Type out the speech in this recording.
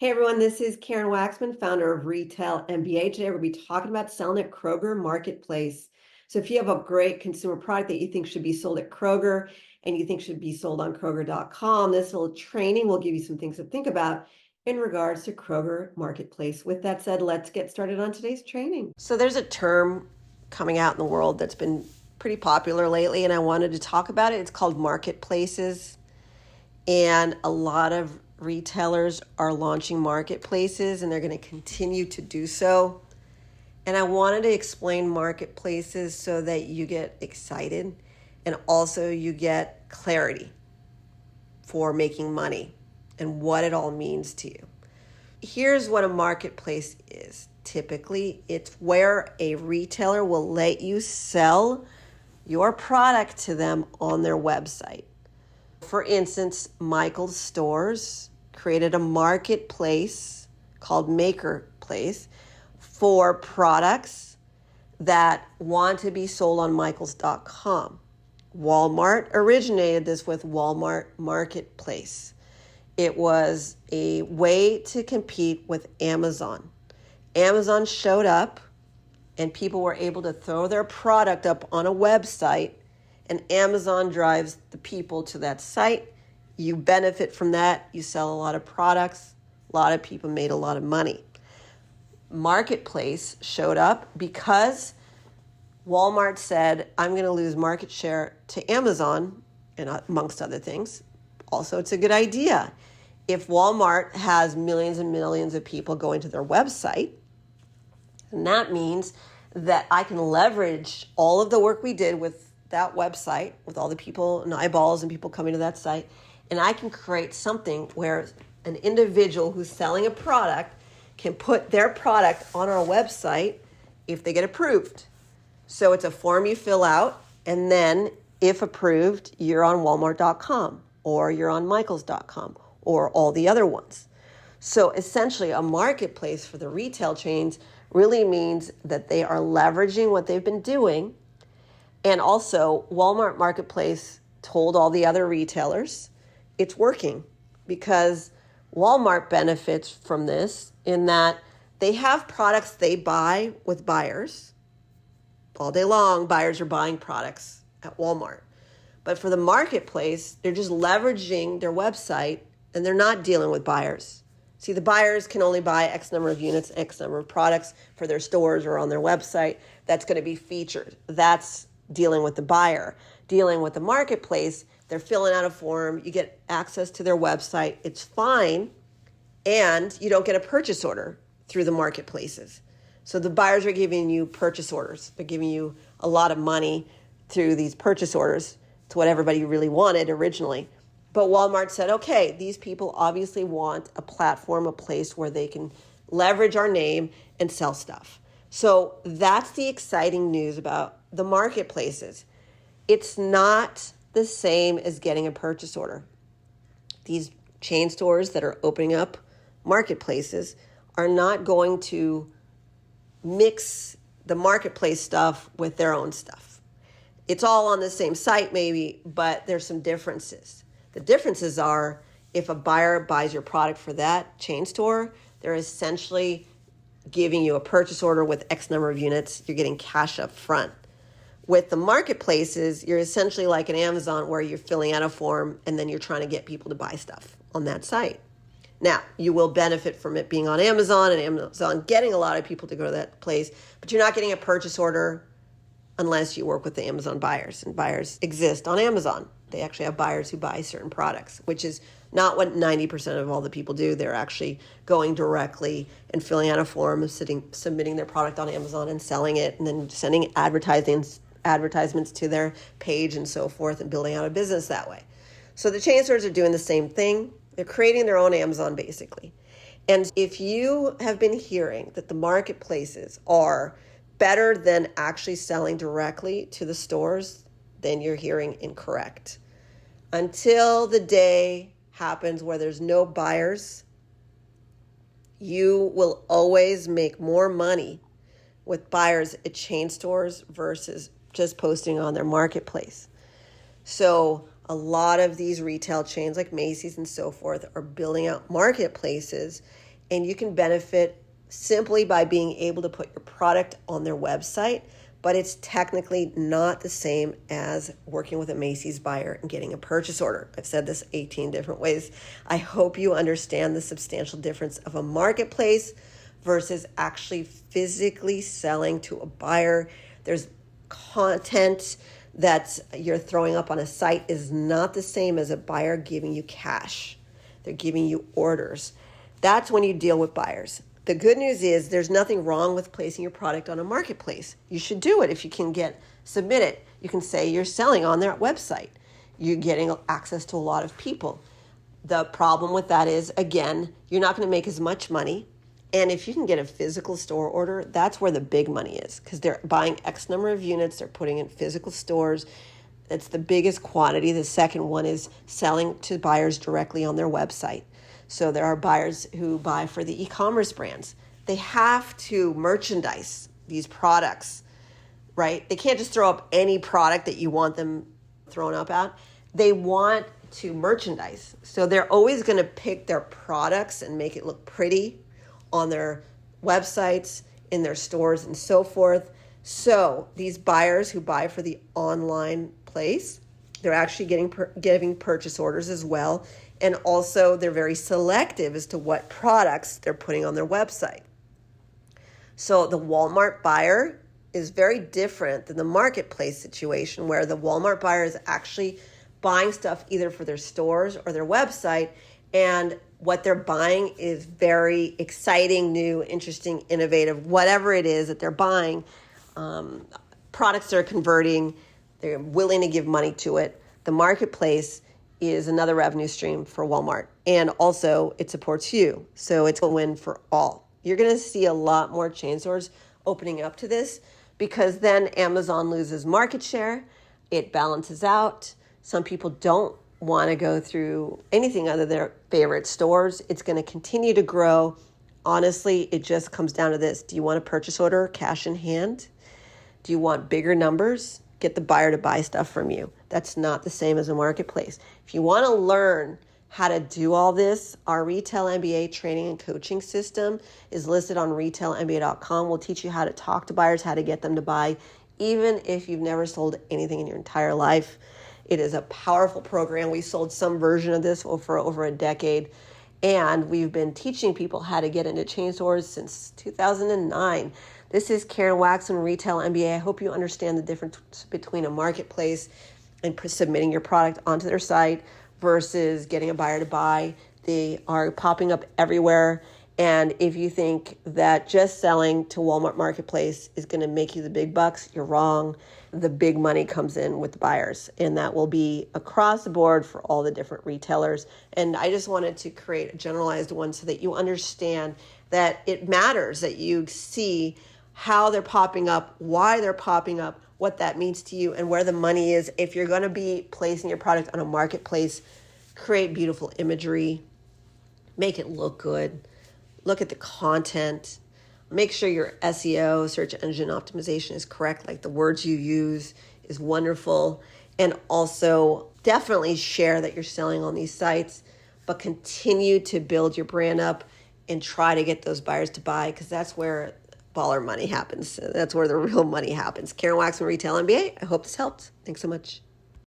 Hey everyone, this is Karen Waksman, founder of Retail MBA. Today we'll be talking about selling at Kroger Marketplace. So if you have a great consumer product that you think should be sold at Kroger and you think should be sold on Kroger.com, this little training will give you some things to think about in regards to Kroger Marketplace. With that said, let's get started on today's training. So there's a term coming out in the world that's been pretty popular lately, and I wanted to talk about it. It's called marketplaces. And a lot of retailers are launching marketplaces, and they're going to continue to do so. And I wanted to explain marketplaces so that you get excited and also you get clarity for making money and what it all means to you. Here's what a marketplace is. Typically, it's where a retailer will let you sell your product to them on their website. For instance, Michael's Stores created a marketplace called Makerplace for products that want to be sold on Michaels.com. Walmart originated this with Walmart Marketplace. It was a way to compete with Amazon. Amazon showed up and people were able to throw their product up on a website, and Amazon drives the people to that site. You benefit from that. You sell a lot of products. A lot of people made a lot of money. Marketplace showed up because Walmart said, I'm going to lose market share to Amazon, and amongst other things. Also, it's a good idea. If Walmart has millions and millions of people going to their website, and that means that I can leverage all of the work we did with that website, with all the people and eyeballs and people coming to that site, and I can create something where an individual who's selling a product can put their product on our website if they get approved. So it's a form you fill out, and then if approved, you're on Walmart.com or you're on Michaels.com or all the other ones. So essentially, a marketplace for the retail chains really means that they are leveraging what they've been doing. And also, Walmart Marketplace told all the other retailers it's working because Walmart benefits from this in that they have products they buy with buyers. All day long, buyers are buying products at Walmart. But for the marketplace, they're just leveraging their website and they're not dealing with buyers. See, the buyers can only buy X number of units, X number of products for their stores or on their website. That's going to be featured. That's dealing with the buyer. Dealing with the marketplace, they're filling out a form. You get access to their website. It's fine. And you don't get a purchase order through the marketplaces. So the buyers are giving you purchase orders. They're giving you a lot of money through these purchase orders. It's what everybody really wanted originally. But Walmart said, okay, these people obviously want a platform, a place where they can leverage our name and sell stuff. So that's the exciting news about the marketplaces. It's not the same as getting a purchase order. These chain stores that are opening up marketplaces are not going to mix the marketplace stuff with their own stuff. It's all on the same site maybe, but there's some differences. The differences are if a buyer buys your product for that chain store, they're essentially giving you a purchase order with X number of units. You're getting cash up front. With the marketplaces, you're essentially like an Amazon where you're filling out a form and then you're trying to get people to buy stuff on that site. Now, you will benefit from it being on Amazon and Amazon getting a lot of people to go to that place, but you're not getting a purchase order unless you work with the Amazon buyers. And buyers exist on Amazon. They actually have buyers who buy certain products, which is not what 90% of all the people do. They're actually going directly and filling out a form of submitting their product on Amazon and selling it and then sending advertisements to their page and so forth and building out a business that way. So the chain stores are doing the same thing. They're creating their own Amazon basically. And if you have been hearing that the marketplaces are better than actually selling directly to the stores, then you're hearing incorrect. Until the day happens where there's no buyers, you will always make more money with buyers at chain stores versus just posting on their marketplace. So a lot of these retail chains like Macy's and so forth are building out marketplaces and you can benefit simply by being able to put your product on their website, but it's technically not the same as working with a Macy's buyer and getting a purchase order. I've said this 18 different ways. I hope you understand the substantial difference of a marketplace versus actually physically selling to a buyer. There's content that you're throwing up on a site is not the same as a buyer giving you cash. They're giving you orders. That's when you deal with buyers. The good news is there's nothing wrong with placing your product on a marketplace. You should do it if you can submit it. You can say you're selling on their website. You're getting access to a lot of people. The problem with that is, again, you're not going to make as much money. And if you can get a physical store order, that's where the big money is, because they're buying X number of units, they're putting in physical stores. That's the biggest quantity. The second one is selling to buyers directly on their website. So there are buyers who buy for the e-commerce brands. They have to merchandise these products, right? They can't just throw up any product that you want them thrown up at. They want to merchandise. So they're always going to pick their products and make it look pretty on their websites, in their stores, and so forth. So these buyers who buy for the online place, they're actually giving purchase orders as well. And also they're very selective as to what products they're putting on their website. So the Walmart buyer is very different than the marketplace situation, where the Walmart buyer is actually buying stuff either for their stores or their website, and what they're buying is very exciting, new, interesting, innovative, whatever it is that they're buying. Products they're converting, they're willing to give money to it. The marketplace is another revenue stream for Walmart, and also it supports you. So it's a win for all. You're going to see a lot more chain stores opening up to this, because then Amazon loses market share. It balances out. Some people don't want to go through anything other than their favorite stores. It's going to continue to grow. Honestly, it just comes down to this. Do you want a purchase order, cash in hand? Do you want bigger numbers? Get the buyer to buy stuff from you. That's not the same as a marketplace. If you want to learn how to do all this, our Retail MBA training and coaching system is listed on retailmba.com. We'll teach you how to talk to buyers, how to get them to buy, even if you've never sold anything in your entire life. It is a powerful program. We sold some version of this for over a decade, and we've been teaching people how to get into chain stores since 2009. This is Karen Waksman, Retail MBA. I hope you understand the difference between a marketplace and submitting your product onto their site versus getting a buyer to buy. They are popping up everywhere. And if you think that just selling to Walmart Marketplace is going to make you the big bucks, you're wrong. The big money comes in with the buyers, and that will be across the board for all the different retailers. And I just wanted to create a generalized one so that you understand that it matters that you see how they're popping up, why they're popping up, what that means to you, and where the money is. If you're going to be placing your product on a marketplace, create beautiful imagery, make it look good, look at the content, make sure your SEO, search engine optimization, is correct, like the words you use is wonderful, and also definitely share that you're selling on these sites, but continue to build your brand up and try to get those buyers to buy, because that's where baller money happens. That's where the real money happens. Karen Waksman, Retail MBA. I hope this helped. Thanks so much.